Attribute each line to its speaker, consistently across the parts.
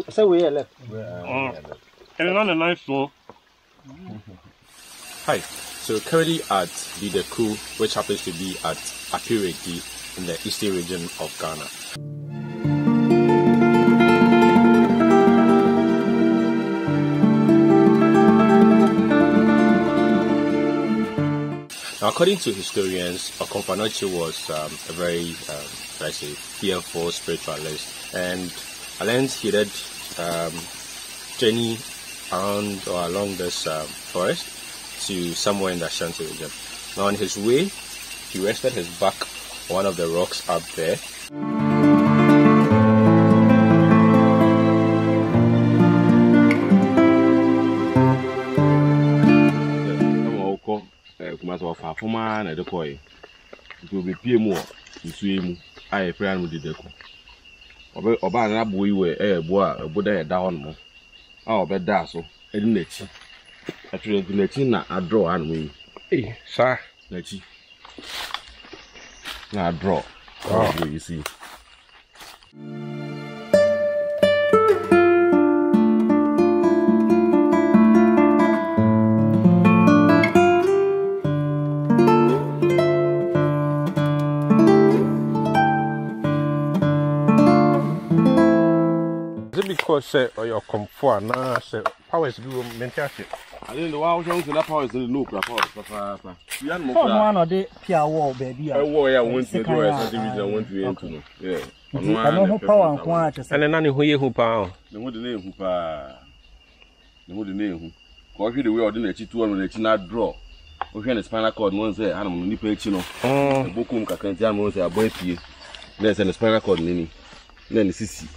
Speaker 1: So we are left.
Speaker 2: And not a nice one.
Speaker 3: Hi, so currently at the coup, which happens to be at Apirede in the eastern region of Ghana. Now, according to historians, Okomfo Anokye was a very, fearful spiritualist, and I learned he did journey around or along this forest to somewhere in the Ashanti region. Now, on his way, he rested his back on one of the rocks up there.
Speaker 4: It will be PMO, you swim, I plan with the deco. Obana boy, where boy, Buddha down. Oh, but that's so, and let's actually Latina, I draw and we.
Speaker 2: Hey, sir.
Speaker 4: Let's see. Now draw. Oh, you see.
Speaker 2: Because say or your comfort now say powers do mentality.
Speaker 4: I didn't know how to that power is in the loop. You are
Speaker 1: one of the Pia wall, baby.
Speaker 4: I went to do I want to enter. Yeah.
Speaker 1: I know power and quantity.
Speaker 2: And then none who pound.
Speaker 4: The wood name who pa. The wood name who. Coffee the way ordinary 2 minutes not draw. We can a spinal cord once there. I don't need pechino. Bokum Kakantian was a boy. There's a spinal cord, Nini. Then the sissy.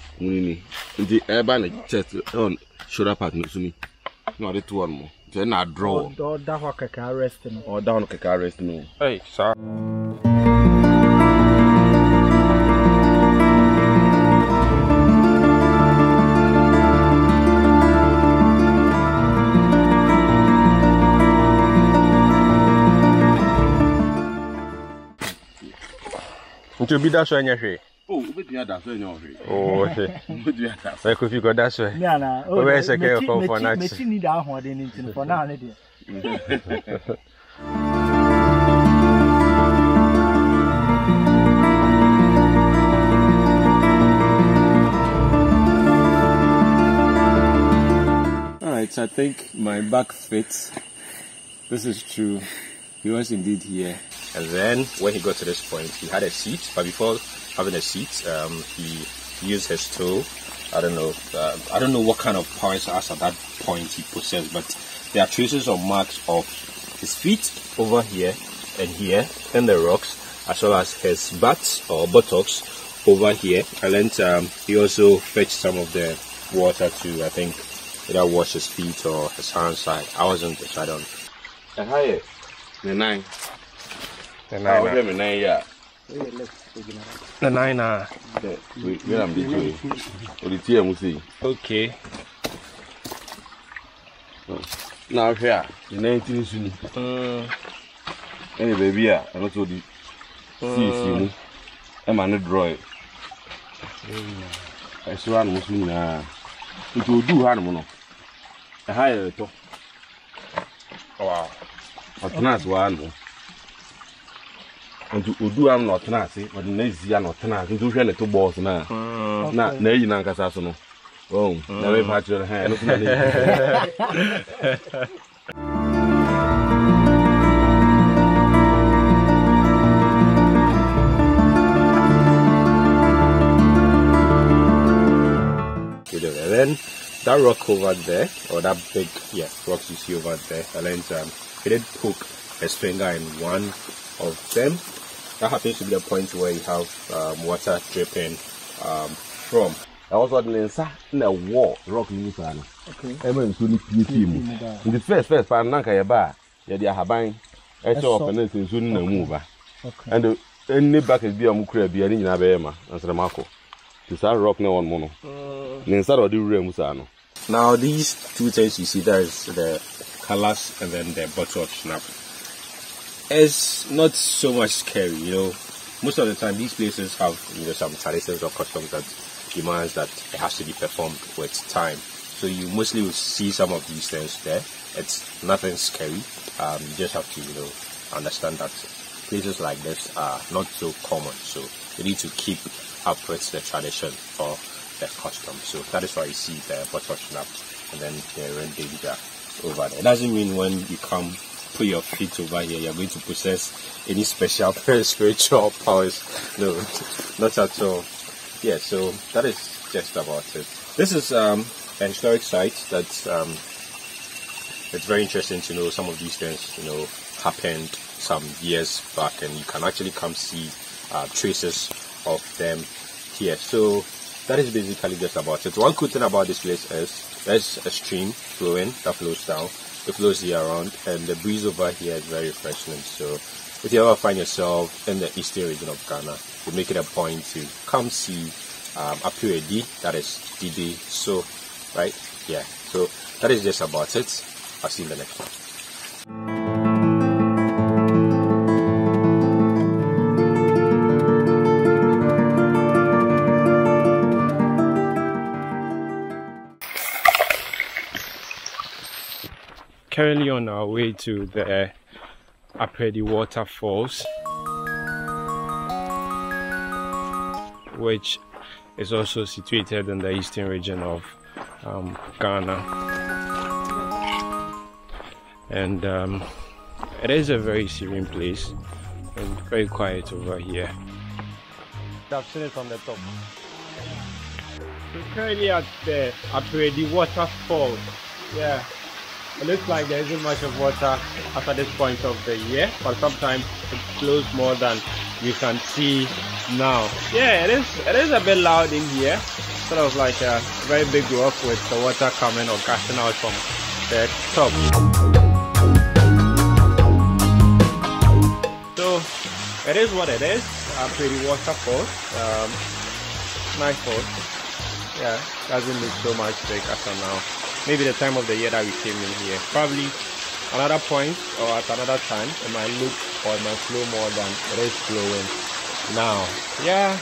Speaker 4: The urban chest on shoulder partner to me. No, the 2 more. Then I draw.
Speaker 1: Or down a resting.
Speaker 4: Or down a resting.
Speaker 2: Hey, sir. To be that way.
Speaker 4: Oh, but you that's way.
Speaker 2: Oh, okay. I could you got that way.
Speaker 1: Yeah,
Speaker 2: where's a girl for
Speaker 1: Nachi need our one for now.
Speaker 3: Alright, so I think my back fits. This is true. He was indeed here. And then when he got to this point, he had a seat, but before having a seat, he used his toe. I don't know what kind of powers at that point he possessed, but there are traces or marks of his feet over here and the rocks, as well as his buttocks over here. And then he also fetched some of the water to, I think, either wash his feet or his hands. I wasn't, so I don't.
Speaker 4: Hi, the 9.
Speaker 2: The 9.
Speaker 4: Yeah.
Speaker 2: The 9.
Speaker 4: We am the TM.
Speaker 2: Okay.
Speaker 4: Now here, the 19 soon. Hey baby, I also the see I'm on the draw. I saw an Muslim it will do animal. A higher top. Wow. But not one. And to do I'm not nasty, but the next year not nasty. To share the balls now. Not Nay Nankasasono. Oh, never patch your hand.
Speaker 3: And then that rock over there, or that big rock you see over there, and then he did poke his finger in one of them. That happens to be the point where you have water dripping from.
Speaker 4: I was on the inside in a wall, rock in the okay. I went to the first part, Nanka bar, yeah, Habine, I saw up and soon move. And any bucket be a mucra be in Abema, and Samako. To start rock no one mono. Inside of the room, Musano.
Speaker 3: Now these two things you see there is the Cutlass and then the bottle of Snapp. It's not so much scary, you know. Most of the time these places have, you know, some traditions or customs that demands that it has to be performed with time. So you mostly will see some of these things there. It's nothing scary. You just have to, you know, understand that places like this are not so common. So you need to keep up with the tradition or the custom. So that is why you see the bottle Snapp and then the red danger over there. It doesn't mean when you come put your feet over here you're going to possess any special spiritual powers. No, not at all. Yeah, so that is just about it. This is a historic site that's it's very interesting to know some of these things, you know, happened some years back, and you can actually come see traces of them here. So that is basically just about it. One cool thing about this place is there's a stream flowing that flows down. It flows year round, and the breeze over here is very refreshing. So if you ever find yourself in the eastern region of Ghana, you make it a point to come see Apirede, that is DD. So, right? Yeah. So that is just about it. I'll see you in the next one. Currently on our way to the Apirede Waterfalls, which is also situated in the eastern region of Ghana. And it is a very serene place and very quiet over here. I've seen it from the top. We're currently at the Apirede Waterfall. Yeah, it looks like there isn't much of water after this point of the year, but sometimes it flows more than you can see now. Yeah, it is a bit loud in here, sort of like a very big rock with the water coming or gushing out from the top. So it is what it is. Apirede Waterfall. Nice fall. Yeah, doesn't look so much big as of now. Maybe the time of the year that we came in here. Probably another point or at another time it might look or it might flow more than it is flowing now. Yeah.